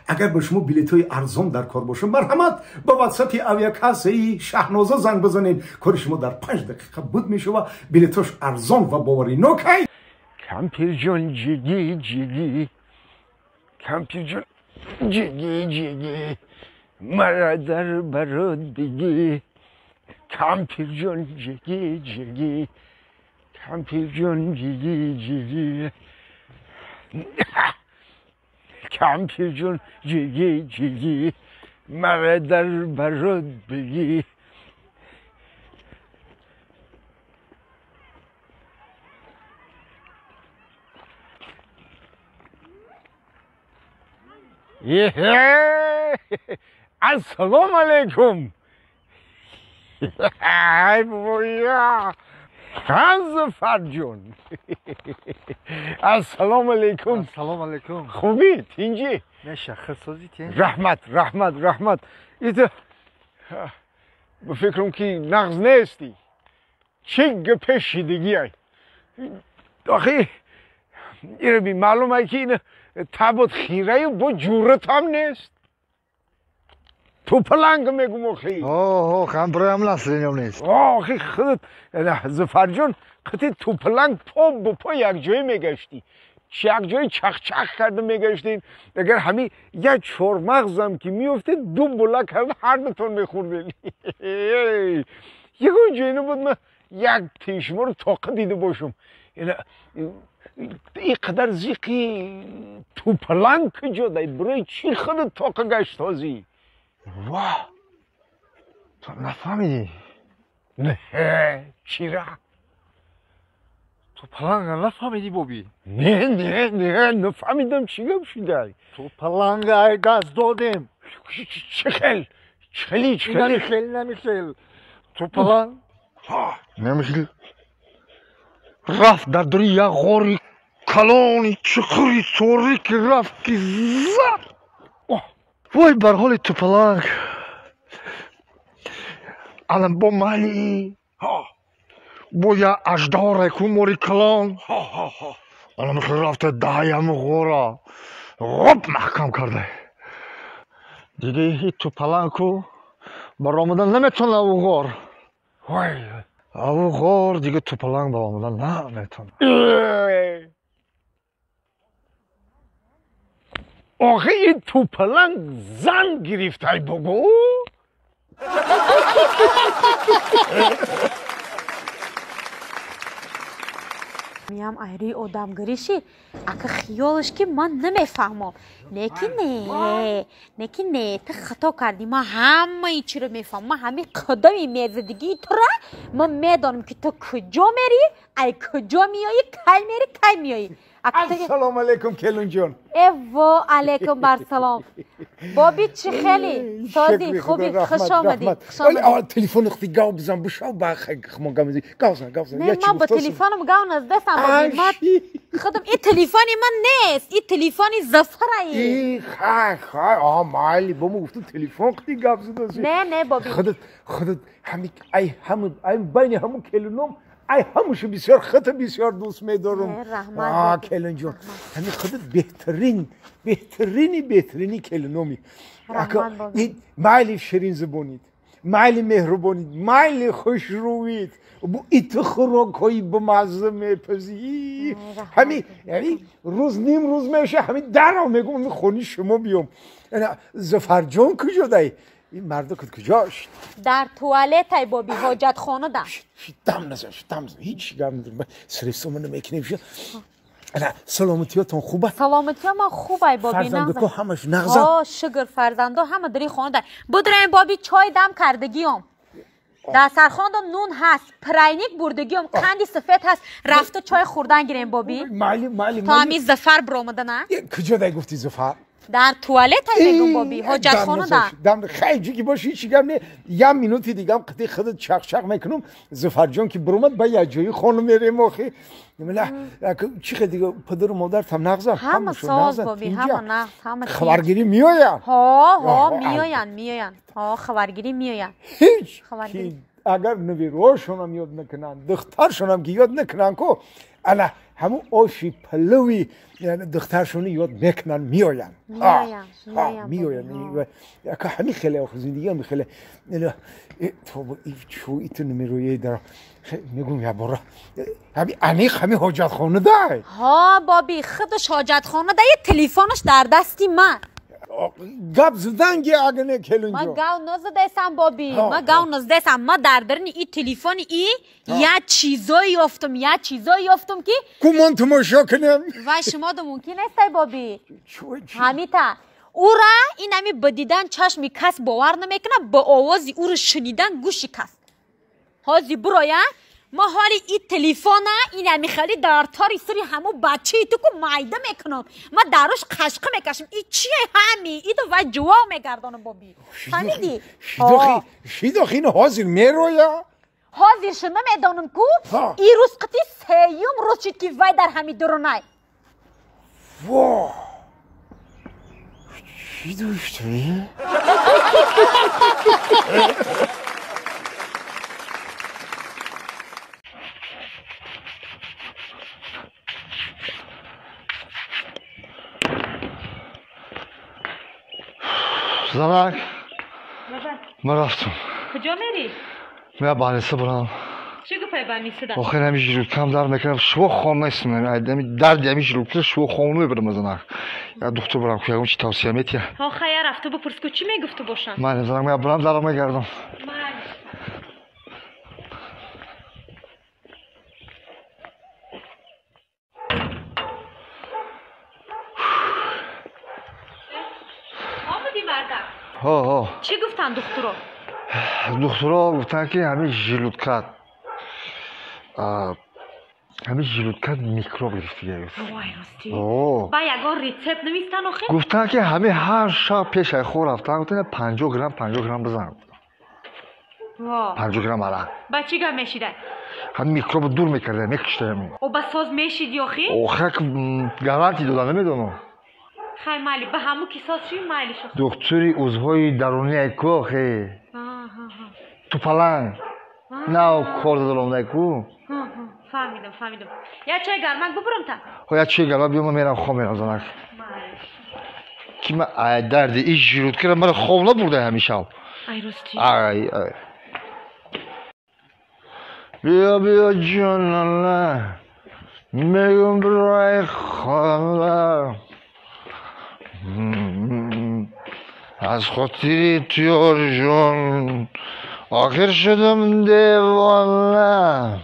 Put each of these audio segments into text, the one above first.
اگر به شما بلیط‌های ارزان در کار باشه مرحمت با واتساپ آویاکاسه شهنازا زنگ بزنید کار شما در 5 دقیقه بود میشه و بلیطاش ارزان و باوری نوکی. کمپیر جون جیگی جیگی کمپیر جون جیگی جیگی مرا در برات بگی کمپیر جون جیگی جیگی کمپیر جون جیگی جیگی کمپیر جون جیگی جیگی مرا در برات بگی السلام علیکم ای بویا زفر جون السلام علیکم. السلام علیکم. خوبی تینجی؟ نه شخص سازی تین. رحمت ایده بفکرم که نغز نیستی چه گپشیدگی ای آخی ایره بی معلوم ای که اینه تابت خیره با جورت هم نیست تو پلنگ میگم آخی خم برای هم نسلینیم نیست آخی خودت زفر جون خودت تو پلنگ پا با پا یک جایی میگشتی یک جایی چخ کرده میگشتین اگر همین یک چورمغزم که میفته دو بلک هم هر دوتون میخوردین یکو جایی بود من یک تیشما رو طاقه دیده باشم این قدر زیقی تو پلنگ کجا دای برای چی خودت طاقه گشت تازی واه تو نفهمیدی؟ نه چی را؟ تو پلنگ نفهمیدی بابی؟ نه نفهمیدم چی گم شده تو پلنگ ای گاز دادیم چه خیلی نمیخیل تو پلنگ نمیخیل رفت در دوری یک غاری کلانی چخوری سوری که رفت که زد وای بر حال تو پلنگ الان با مالی با یک اژدها کو موری کلان الان رفت دهیم غورا غب محکم کرده دیگه هی تو پلنگ کو برآمدن نمیتونه او غار وای او غار دیگه تو پلنگ برآمدن نمیتونه آخه این تو پلنگ زن گرفته بگو میام ایری آدمگریشی اگه خیالش که من نمیفهمم نکی نه تو خطا کردی من همه ای چی رو میفهمم من همه قدمی میزدگی تو را من میدانم که تو کجا میری ای کجا میایی کی میایی السلام علیکم کلون جون ایوا علیکم برسلام بابی چی خیلی سازی خوبی خوش آمدی اول تلفن اختی گاو بزن بشاو باخه خمون گامزی گاوزن نه من با تلفنم گاو نزدستم بابی من خودم این تلفنی من نیست این تلفنی زفره ای خای مالی بابا گفتم تلفن اختی گاو زدی نه بابی خودت همین بین همون کلونم ای هموشو بسیار خط بسیار دوست می‌دارم. کلون جون همین خودت بهترینی کلونمی. این مایلی شیرین زبونید، مایلی مهربونید، مایلی خوشرویید. بو ایت خوراکایی با مزه میپزی. همین یعنی روز نیم روز میشه همین درام میگم میخونی شما بیام. زفر جون کجا دای؟ این مرد کجاست؟ در توالت ای بابی حاجت خانه دم دم نزن هیچ گم نزن سرستون نمیکنیم سلامتیاتون خوبه؟ سلامتی من خوبه بابی فرزندکو همش نغزن شگر فرزنده همه داری خانه دار بدرین بابی چای دم کردگیم در سرخانده نون هست پرینیک بردگیم کندی سفید هست رفته چای خوردن گیریم بابی مالی تا همی زفر برآمده نه؟ کجا دای گفتی زفر؟ در توالت ای میگم بابی حاجت خانه دم خیلی که باشی چی گم نه یه مینوتی دیگه هم قطعی خودت چق میکنم زفر جان که برومد با یه جایی خانه میریم آخی نه چی خیلی دیگه پدر و مادر هم نغزه همه ساز بابی همه نغز همه خبرگیری میاین میاین خبرگیری میاین هیچ اگر نویروشون هم یاد نکنن دخترشون هم که یاد نکنن کو انا همون آشی پلوی دخترشونی یاد میکنن میاین میاین که همین خیلی آخر زندگی هم خیلی تو چو ایتو نمیرویه در میگم یا برا همین حاجت خانه ده ها بابی خودش حاجت خانه ده یه تلیفونش در دستی من گپ زدنگی اگه نه کلونجا ما گاو نزدهسم بابی ما گاو نزدهسم ما در درنی ای تلیفون یا چیزایی یافتم که کمان تماشا کنم وای شما دو ممکن است بابی همیتا او را این همی بدیدن چشمی کس باور نمیکنه با آوازی او را شنیدن گوشی کس هازی برایه ما حالی این تلیفونه این همی خیلی در تاری سری همو بچه تو که مایده میکنم ما دروش قشقه میکشم این چیه همی این تو و جواب میگردانم بابی فهمیدی؟ شیداخ این حاضر میرویا؟ حاضر شنه میدانم کو این روز قطی سیوم روز شد که وای در همی درونای واه چی داشتی؟ زنک من رفتم کجا میری؟ من بانیسه برام چه گفته بانیسه ده؟ آخه همیشه جلوت کم در میکنم شو خانه اسمم درد همیشه جلوت شو خانه میبرم زنک یا دکتر برام که چی توصیه میتیه ها خیر رفته بپرس که چی میگفته باشن من زنک من برام در میگردم ها چی گفتن دکترها؟ دکترها گفتن که همین ژلوتکت میکروب گرفته وای راستی با یگان ریسپت نمیستن آخه؟ گفتن که همین هر شب پیش خور رفتن گفتن 50 گرم بزن 50 گرم عرق با چی گم میشیده؟ همین میکروب دور میکرده میکشته همین و با ساز میشیدی آخه؟ آخه گارانتی دادن نمیدونم خیلی مالی به همو کی ساز چی مالی شد؟ دکتری عضوهای درونی ایکو آخه تو پلنگ نه کار دادلم نیکو فهمیدم یا چای گرمک ببرم تا یا چای گرمک بیام میرم خواب میرم زنک که من درد این ژلوت کردم من خواب نبرده همیشه ای راستی ای بیا جانانه میگم برای خانه از خاطری توی جون آخر شدم دیوانه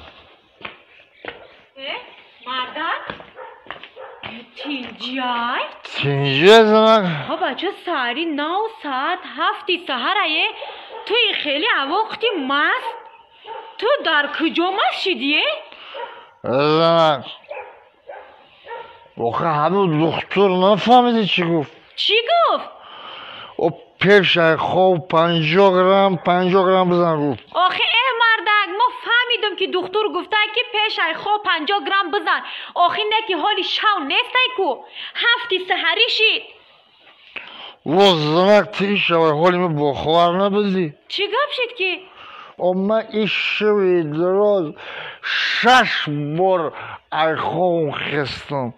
مردک تینجای تینجای زنک ها بچه ساری 9 ساعت 7 سهره توی خیلی وقتی مست تو در کجا مست شدیه؟ زنک آخه همه دکتر نفهمیدی چی گفت او پیش خواب 50 گرم بزن گفت آخه ای مردک ما فهمیدم که دکتر گفته که پیش خواب 50 گرم بزن آخه نه که حالی شو نیسته کو 7 سحری شید و زنک تی شوی حالی من بخوار نبزی چی گپ شد که؟ من این شوی دراز 6 بار ایخون خستم